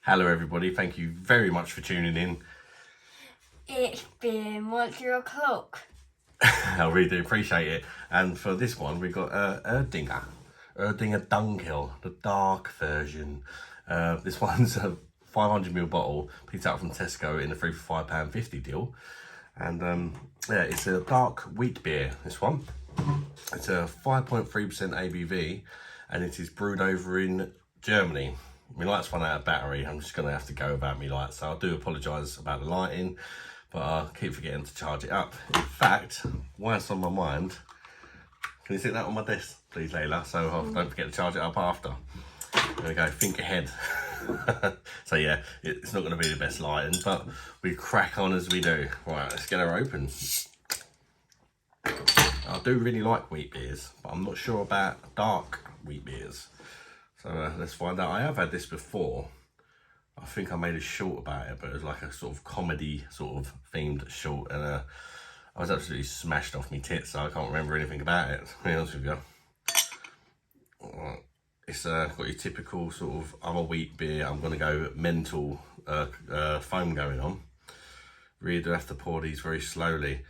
Hello everybody, thank you very much for tuning in. It's been 1 o'clock. I really do appreciate it. And for this one, we've got Erdinger Dunkel, the dark version. This one's a 500ml bottle, picked up from Tesco in the 3 for £5.50 deal. And yeah, it's a dark wheat beer, this one. It's a 5.3% ABV, and it is brewed over in Germany. My light's run out of battery. I'm just going to have to go without my light, so I do apologise about the lighting, but I keep forgetting to charge it up. In fact, while it's on my mind, can you stick that on my desk, please, Layla, so I don't forget to charge it up after. There we go, think ahead. So yeah, it's not going to be the best lighting, but we crack on as we do. Right, let's get her open. I do really like wheat beers, but I'm not sure about dark wheat beers. So let's find out. I have had this before. I think I made a short about it, but it was like a sort of comedy sort of themed short, and I was absolutely smashed off my tits, so I can't remember anything about it, to be honest with you. It's got your typical sort of, I'm a wheat beer, I'm going to go mental foam going on. Really do have to pour these very slowly,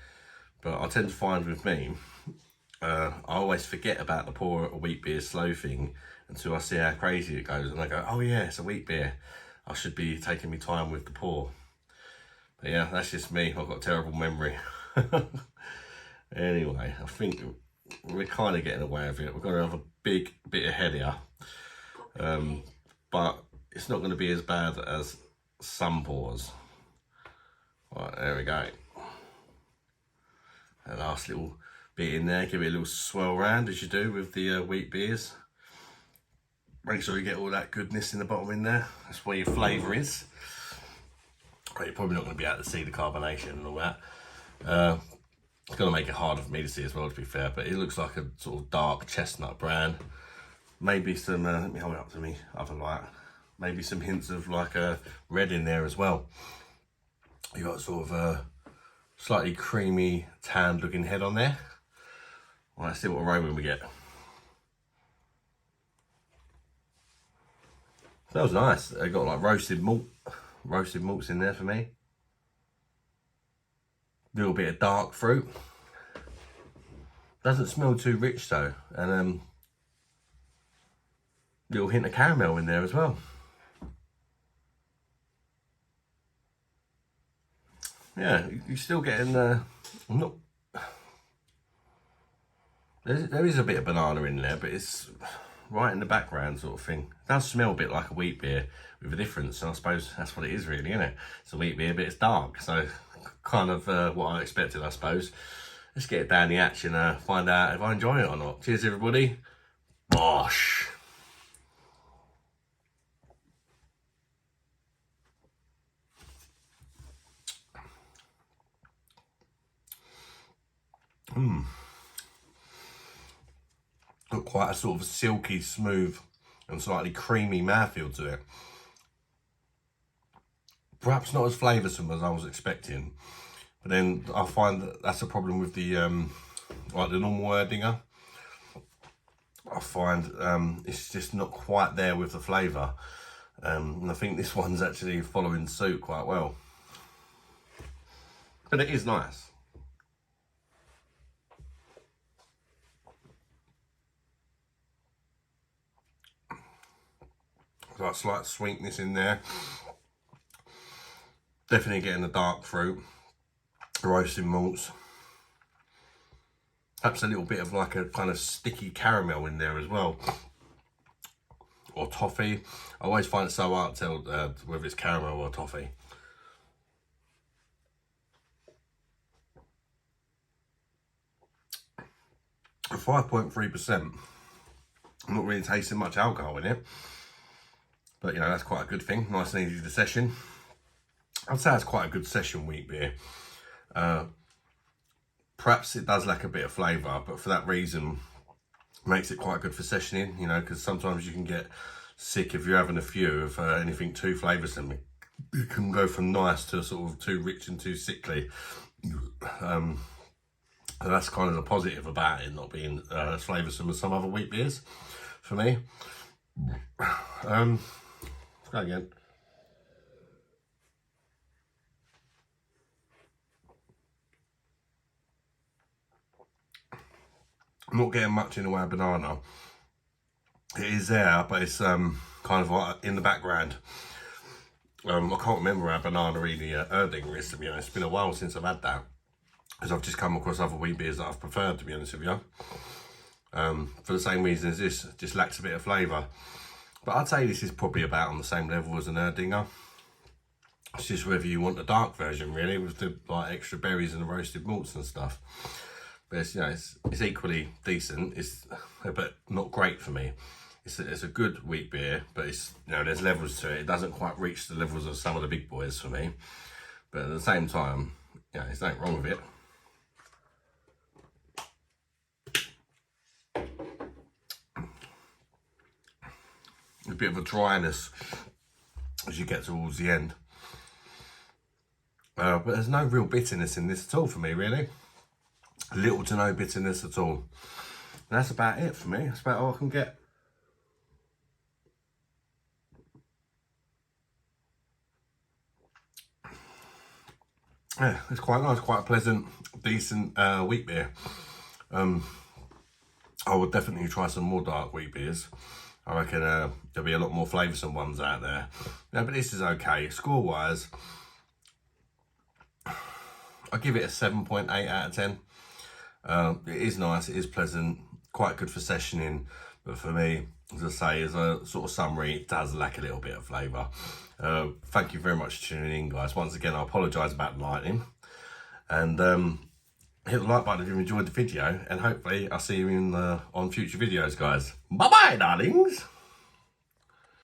but I tend to find with me, I always forget about the pour a wheat beer slow thing until I see how crazy it goes, and I go, oh yeah, it's a wheat beer, I should be taking my time with the pour. But yeah, that's just me, I've got a terrible memory. Anyway, I think we're kind of getting away with it. We're going to have a big bit ahead here, but it's not going to be as bad as some pours. Right, there we go. A last little bit in there, give it a little swirl round as you do with the wheat beers. Make sure you get all that goodness in the bottom in there. That's where your flavour is. But you're probably not going to be able to see the carbonation and all that. It's going to make it harder for me to see as well, to be fair, but it looks like a sort of dark chestnut brown. Maybe some, let me hold it up to me, other light. Maybe some hints of like a red in there as well. You got sort of a slightly creamy, tanned looking head on there. Well, let's see what aroma we get. Smells nice. They got like roasted malts in there for me. Little bit of dark fruit. Doesn't smell too rich though, and little hint of caramel in there as well. Yeah, you're still getting not. There is a bit of banana in there, but it's right in the background sort of thing. It does smell a bit like a wheat beer with a difference, and I suppose that's what it is really, isn't it? It's a wheat beer, but it's dark, so kind of what I expected, I suppose. Let's get it down the hatch and find out if I enjoy it or not. Cheers, everybody. Bosh. Got quite a sort of silky, smooth and slightly creamy mouthfeel to it. Perhaps not as flavoursome as I was expecting, but then I find that that's a problem with the like the normal Erdinger. I find it's just not quite there with the flavour, and I think this one's actually following suit quite well. But it is nice. Like slight sweetness in there. Definitely getting the dark fruit, roasted malts. Perhaps a little bit of like a kind of sticky caramel in there as well, or toffee. I always find it so hard to tell whether it's caramel or toffee. At 5.3%, I'm not really tasting much alcohol in it, but you know, that's quite a good thing. Nice and easy to session. I'd say it's quite a good session wheat beer. Perhaps it does lack a bit of flavour, but for that reason makes it quite good for sessioning, you know, because sometimes you can get sick if you're having a few of anything too flavoursome. It can go from nice to sort of too rich and too sickly. So that's kind of the positive about it not being as flavoursome as some other wheat beers for me. Let's go again. not getting much in the way of banana. It is there, but it's kind of like in the background. I can't remember how banana really Erdinger is, to be honest. It's been a while since I've had that, because I've just come across other wheat beers that I've preferred, to be honest with you. For the same reason as this, just lacks a bit of flavour. But I'd say this is probably about on the same level as an Erdinger. It's just whether you want the dark version, really, with the like extra berries and the roasted malts and stuff. But it's, you know, it's equally decent. It's but not great for me. It's a good wheat beer, but it's, you know, there's levels to it. It doesn't quite reach the levels of some of the big boys for me. But at the same time, you know, there's nothing wrong with it. A bit of a dryness as you get towards the end. But there's no real bitterness in this at all for me, really. Little to no bitterness at all. And that's about it for me. That's about all I can get. Yeah, it's quite nice, quite a pleasant, decent wheat beer. I would definitely try some more dark wheat beers. I reckon there'll be a lot more flavoursome ones out there. Yeah, but this is okay. Score-wise, I give it a 7.8 out of 10. It is nice, it is pleasant, quite good for sessioning, but for me, as I say, as a sort of summary, it does lack a little bit of flavour. Thank you very much for tuning in, guys. Once again, I apologise about the lighting, and hit the like button if you've enjoyed the video, and hopefully I'll see you in on future videos, guys. Bye bye, darlings.